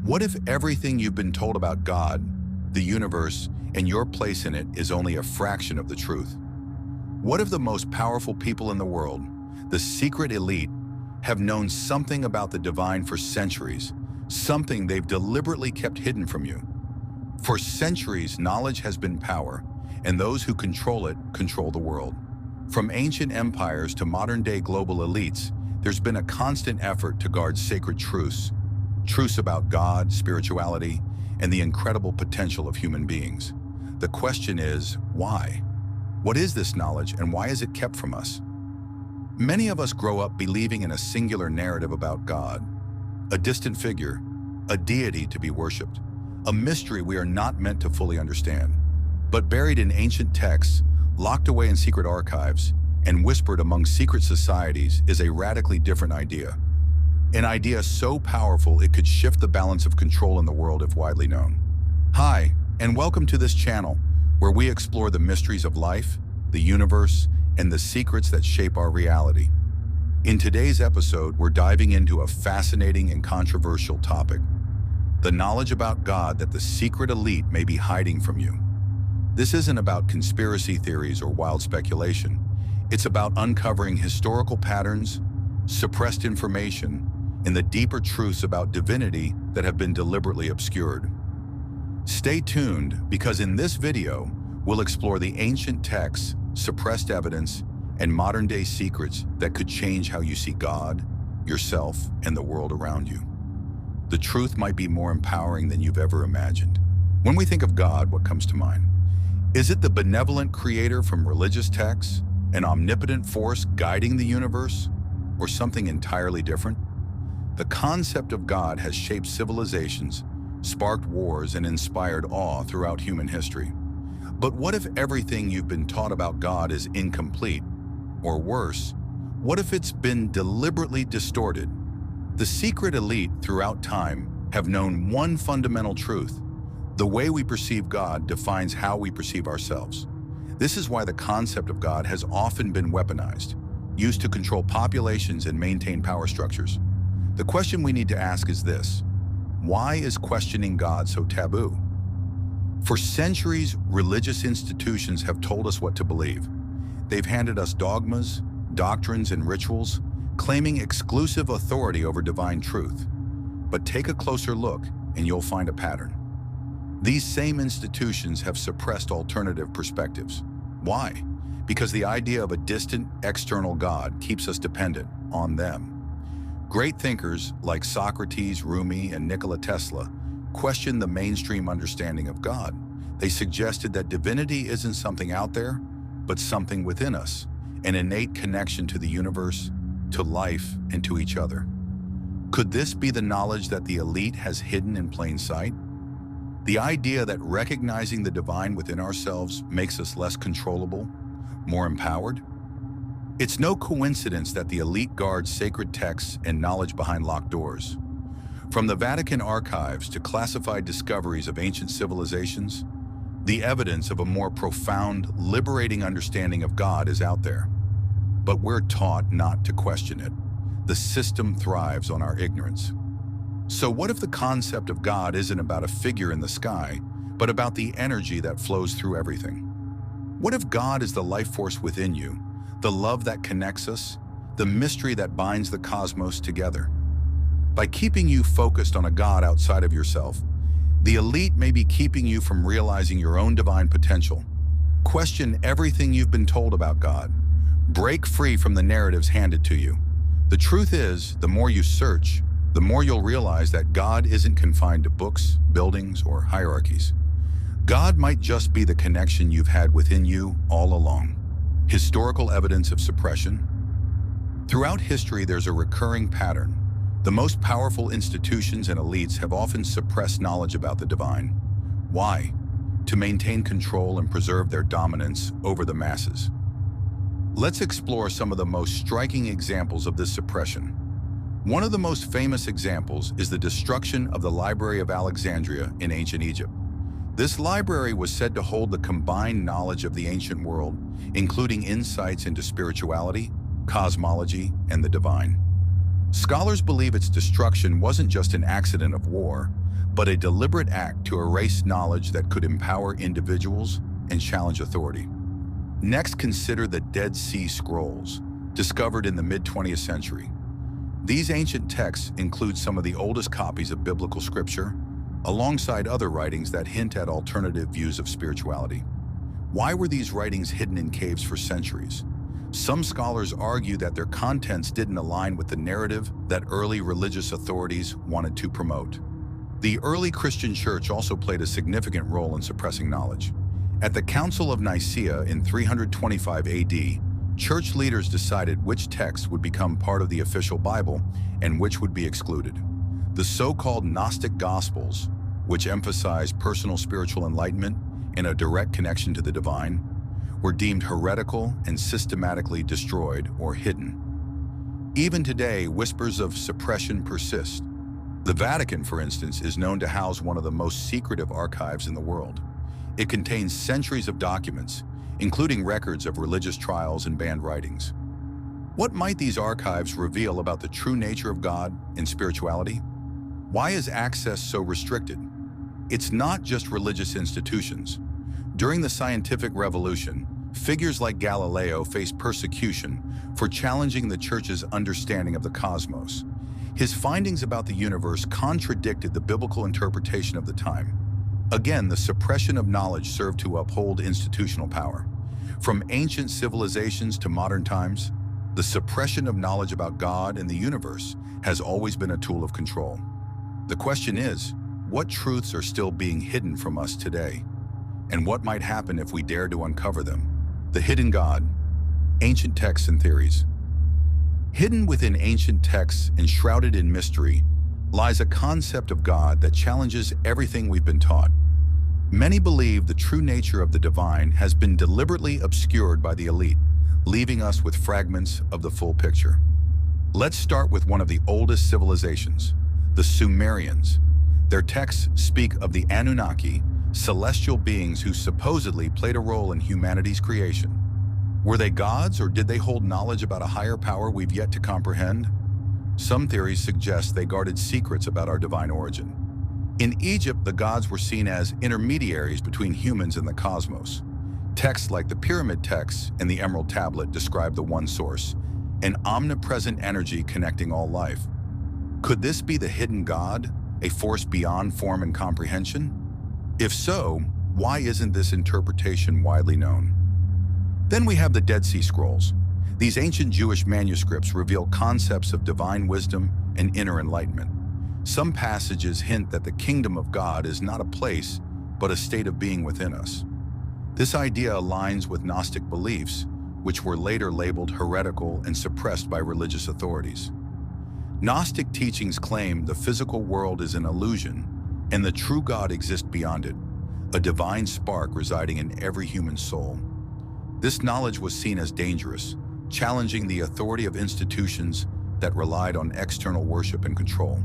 What if everything you've been told about God, the universe, and your place in it is only a fraction of the truth? What if the most powerful people in the world, the secret elite, have known something about the divine for centuries, something they've deliberately kept hidden from you? For centuries, knowledge has been power, and those who control it control the world. From ancient empires to modern-day global elites, there's been a constant effort to guard sacred truths about God, spirituality, and the incredible potential of human beings. The question is, why? What is this knowledge, and why is it kept from us? Many of us grow up believing in a singular narrative about God, a distant figure, a deity to be worshipped, a mystery we are not meant to fully understand. But buried in ancient texts, locked away in secret archives, and whispered among secret societies is a radically different idea. An idea so powerful it could shift the balance of control in the world if widely known. Hi, and welcome to this channel, where we explore the mysteries of life, the universe, and the secrets that shape our reality. In today's episode, we're diving into a fascinating and controversial topic: the knowledge about God that the secret elite may be hiding from you. This isn't about conspiracy theories or wild speculation. It's about uncovering historical patterns, suppressed information, and the deeper truths about divinity that have been deliberately obscured. Stay tuned, because in this video, we'll explore the ancient texts, suppressed evidence, and modern-day secrets that could change how you see God, yourself, and the world around you. The truth might be more empowering than you've ever imagined. When we think of God, what comes to mind? Is it the benevolent creator from religious texts, an omnipotent force guiding the universe, or something entirely different? The concept of God has shaped civilizations, sparked wars, and inspired awe throughout human history. But what if everything you've been taught about God is incomplete? Or worse, what if it's been deliberately distorted? The secret elite throughout time have known one fundamental truth: the way we perceive God defines how we perceive ourselves. This is why the concept of God has often been weaponized, used to control populations and maintain power structures. The question we need to ask is this: why is questioning God so taboo? For centuries, religious institutions have told us what to believe. They've handed us dogmas, doctrines, and rituals, claiming exclusive authority over divine truth. But take a closer look, and you'll find a pattern. These same institutions have suppressed alternative perspectives. Why? Because the idea of a distant, external God keeps us dependent on them. Great thinkers like Socrates, Rumi, and Nikola Tesla questioned the mainstream understanding of God. They suggested that divinity isn't something out there, but something within us, an innate connection to the universe, to life, and to each other. Could this be the knowledge that the elite has hidden in plain sight? The idea that recognizing the divine within ourselves makes us less controllable, more empowered? It's no coincidence that the elite guards sacred texts and knowledge behind locked doors. From the Vatican archives to classified discoveries of ancient civilizations, the evidence of a more profound, liberating understanding of God is out there. But we're taught not to question it. The system thrives on our ignorance. So what if the concept of God isn't about a figure in the sky, but about the energy that flows through everything? What if God is the life force within you, the love that connects us, the mystery that binds the cosmos together? By keeping you focused on a God outside of yourself, the elite may be keeping you from realizing your own divine potential. Question everything you've been told about God. Break free from the narratives handed to you. The truth is, the more you search, the more you'll realize that God isn't confined to books, buildings, or hierarchies. God might just be the connection you've had within you all along. Historical evidence of suppression. Throughout history, there's a recurring pattern. The most powerful institutions and elites have often suppressed knowledge about the divine. Why? To maintain control and preserve their dominance over the masses. Let's explore some of the most striking examples of this suppression. One of the most famous examples is the destruction of the Library of Alexandria in ancient Egypt. This library was said to hold the combined knowledge of the ancient world, including insights into spirituality, cosmology, and the divine. Scholars believe its destruction wasn't just an accident of war, but a deliberate act to erase knowledge that could empower individuals and challenge authority. Next, consider the Dead Sea Scrolls, discovered in the mid-20th century. These ancient texts include some of the oldest copies of biblical scripture, alongside other writings that hint at alternative views of spirituality. Why were these writings hidden in caves for centuries? Some scholars argue that their contents didn't align with the narrative that early religious authorities wanted to promote. The early Christian church also played a significant role in suppressing knowledge. At the Council of Nicaea in 325 AD, church leaders decided which texts would become part of the official Bible and which would be excluded. The so-called Gnostic Gospels, which emphasized personal spiritual enlightenment and a direct connection to the divine, were deemed heretical and systematically destroyed or hidden. Even today, whispers of suppression persist. The Vatican, for instance, is known to house one of the most secretive archives in the world. It contains centuries of documents, including records of religious trials and banned writings. What might these archives reveal about the true nature of God and spirituality? Why is access so restricted? It's not just religious institutions. During the scientific revolution, figures like Galileo faced persecution for challenging the church's understanding of the cosmos. His findings about the universe contradicted the biblical interpretation of the time. Again, the suppression of knowledge served to uphold institutional power. From ancient civilizations to modern times, the suppression of knowledge about God and the universe has always been a tool of control. The question is, what truths are still being hidden from us today? And what might happen if we dare to uncover them? The hidden God, ancient texts and theories. Hidden within ancient texts and shrouded in mystery lies a concept of God that challenges everything we've been taught. Many believe the true nature of the divine has been deliberately obscured by the elite, leaving us with fragments of the full picture. Let's start with one of the oldest civilizations, the Sumerians. Their texts speak of the Anunnaki, celestial beings who supposedly played a role in humanity's creation. Were they gods, or did they hold knowledge about a higher power we've yet to comprehend? Some theories suggest they guarded secrets about our divine origin. In Egypt, the gods were seen as intermediaries between humans and the cosmos. Texts like the Pyramid texts and the Emerald Tablet describe the one source, an omnipresent energy connecting all life. Could this be the hidden God, a force beyond form and comprehension? If so, why isn't this interpretation widely known? Then we have the Dead Sea Scrolls. These ancient Jewish manuscripts reveal concepts of divine wisdom and inner enlightenment. Some passages hint that the kingdom of God is not a place, but a state of being within us. This idea aligns with Gnostic beliefs, which were later labeled heretical and suppressed by religious authorities. Gnostic teachings claim the physical world is an illusion and the true God exists beyond it, a divine spark residing in every human soul. This knowledge was seen as dangerous, challenging the authority of institutions that relied on external worship and control.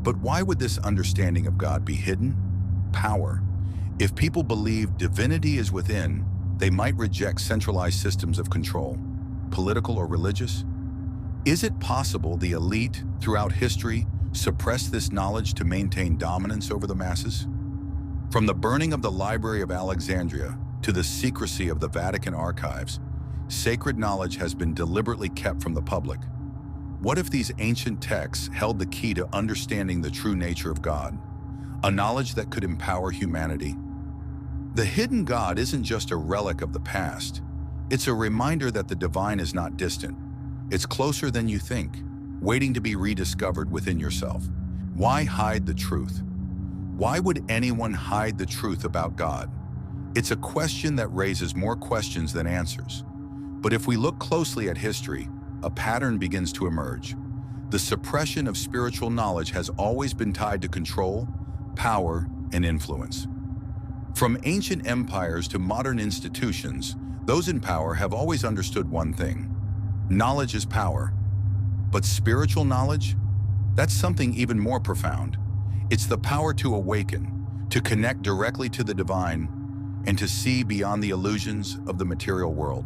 But why would this understanding of God be hidden? Power. If people believe divinity is within, they might reject centralized systems of control, political or religious. Is it possible the elite, throughout history, suppressed this knowledge to maintain dominance over the masses? From the burning of the Library of Alexandria to the secrecy of the Vatican archives, sacred knowledge has been deliberately kept from the public. What if these ancient texts held the key to understanding the true nature of God, a knowledge that could empower humanity? The hidden God isn't just a relic of the past. It's a reminder that the divine is not distant. It's closer than you think, waiting to be rediscovered within yourself. Why hide the truth? Why would anyone hide the truth about God? It's a question that raises more questions than answers. But if we look closely at history, a pattern begins to emerge. The suppression of spiritual knowledge has always been tied to control, power, and influence. From ancient empires to modern institutions, those in power have always understood one thing: knowledge is power. But spiritual knowledge? That's something even more profound. It's the power to awaken, to connect directly to the divine, and to see beyond the illusions of the material world.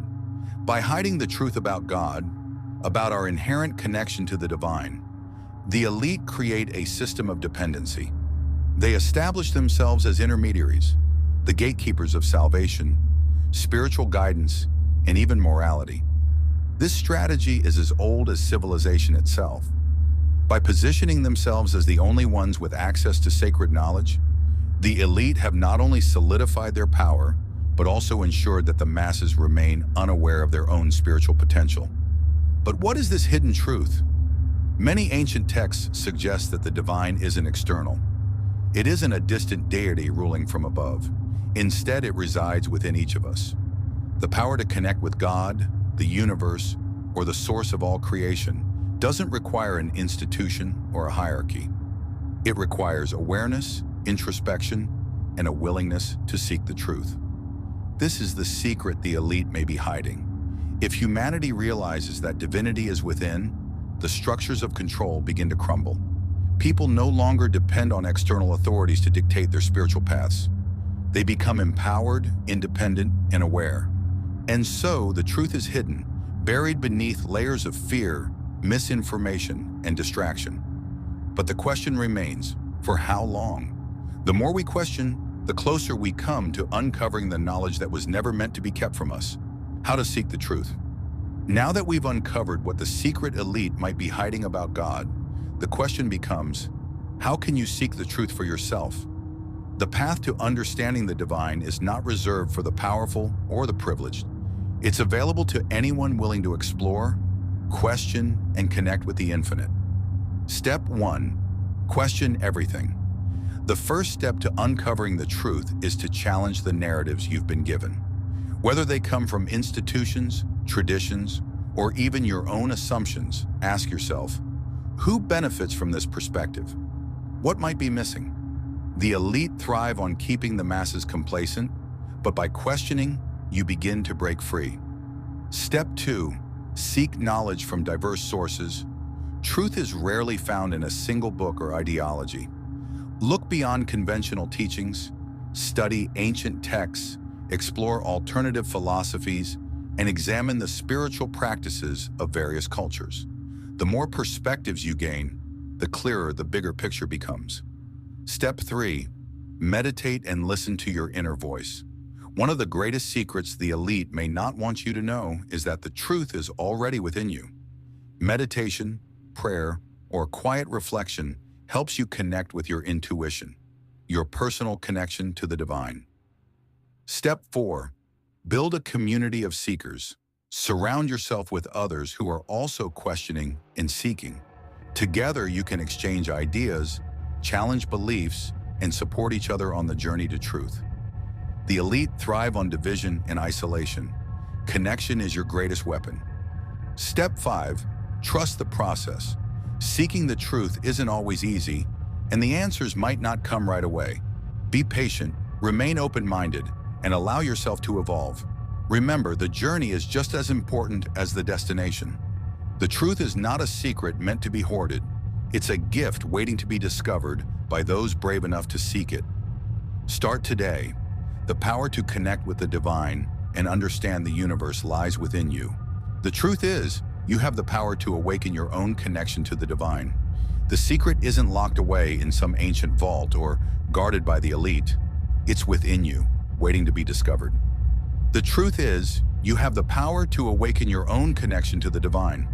By hiding the truth about God, about our inherent connection to the divine, the elite create a system of dependency. They establish themselves as intermediaries, the gatekeepers of salvation, spiritual guidance, and even morality. This strategy is as old as civilization itself. By positioning themselves as the only ones with access to sacred knowledge, the elite have not only solidified their power, but also ensured that the masses remain unaware of their own spiritual potential. But what is this hidden truth? Many ancient texts suggest that the divine isn't external. It isn't a distant deity ruling from above. Instead, it resides within each of us. The power to connect with God, the universe, or the source of all creation doesn't require an institution or a hierarchy. It requires awareness, introspection, and a willingness to seek the truth. This is the secret the elite may be hiding. If humanity realizes that divinity is within, the structures of control begin to crumble. People no longer depend on external authorities to dictate their spiritual paths. They become empowered, independent, and aware. And so, the truth is hidden, buried beneath layers of fear, misinformation, and distraction. But the question remains, for how long? The more we question, the closer we come to uncovering the knowledge that was never meant to be kept from us. How to seek the truth. Now that we've uncovered what the secret elite might be hiding about God, the question becomes, how can you seek the truth for yourself? The path to understanding the divine is not reserved for the powerful or the privileged. It's available to anyone willing to explore, question, and connect with the infinite. Step 1. Question everything. The first step to uncovering the truth is to challenge the narratives you've been given. Whether they come from institutions, traditions, or even your own assumptions, ask yourself, who benefits from this perspective? What might be missing? The elite thrive on keeping the masses complacent, but by questioning, you begin to break free. Step 2. Seek knowledge from diverse sources. Truth is rarely found in a single book or ideology. Look beyond conventional teachings, study ancient texts, explore alternative philosophies, and examine the spiritual practices of various cultures. The more perspectives you gain, the clearer the bigger picture becomes. Step 3. Meditate and listen to your inner voice. One of the greatest secrets the elite may not want you to know is that the truth is already within you. Meditation, prayer, or quiet reflection helps you connect with your intuition, your personal connection to the divine. Step 4. Build a community of seekers. Surround yourself with others who are also questioning and seeking. Together, you can exchange ideas, challenge beliefs, and support each other on the journey to truth. The elite thrive on division and isolation. Connection is your greatest weapon. Step 5. Trust the process. Seeking the truth isn't always easy, and the answers might not come right away. Be patient, remain open-minded, and allow yourself to evolve. Remember, the journey is just as important as the destination. The truth is not a secret meant to be hoarded. It's a gift waiting to be discovered by those brave enough to seek it. Start today. The power to connect with the divine and understand the universe lies within you. The truth is, you have the power to awaken your own connection to the divine. The secret isn't locked away in some ancient vault or guarded by the elite. It's within you, waiting to be discovered. The truth is, you have the power to awaken your own connection to the divine.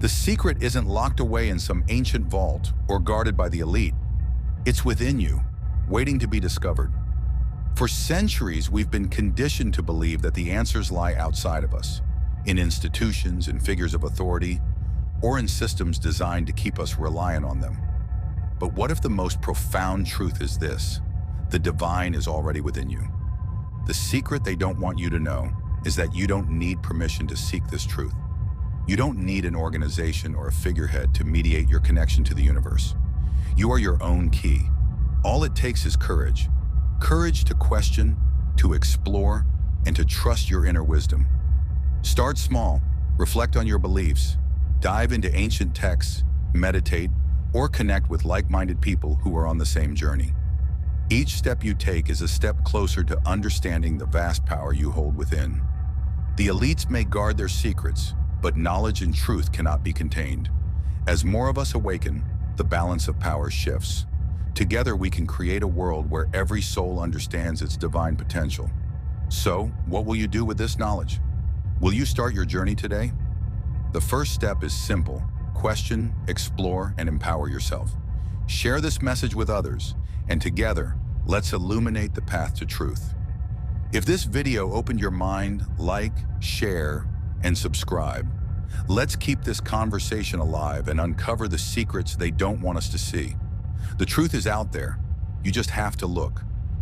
The secret isn't locked away in some ancient vault or guarded by the elite. It's within you, waiting to be discovered. For centuries, we've been conditioned to believe that the answers lie outside of us, in institutions and figures of authority, or in systems designed to keep us reliant on them. But what if the most profound truth is this? The divine is already within you. The secret they don't want you to know is that you don't need permission to seek this truth. You don't need an organization or a figurehead to mediate your connection to the universe. You are your own key. All it takes is courage. Courage to question, to explore, and to trust your inner wisdom. Start small, reflect on your beliefs, dive into ancient texts, meditate, or connect with like-minded people who are on the same journey. Each step you take is a step closer to understanding the vast power you hold within. The elites may guard their secrets, but knowledge and truth cannot be contained. As more of us awaken, the balance of power shifts. Together we can create a world where every soul understands its divine potential. So, what will you do with this knowledge? Will you start your journey today? The first step is simple. Question, explore, and empower yourself. Share this message with others, and together, let's illuminate the path to truth. If this video opened your mind, like, share, and subscribe. Let's keep this conversation alive and uncover the secrets they don't want us to see. The truth is out there. You just have to look.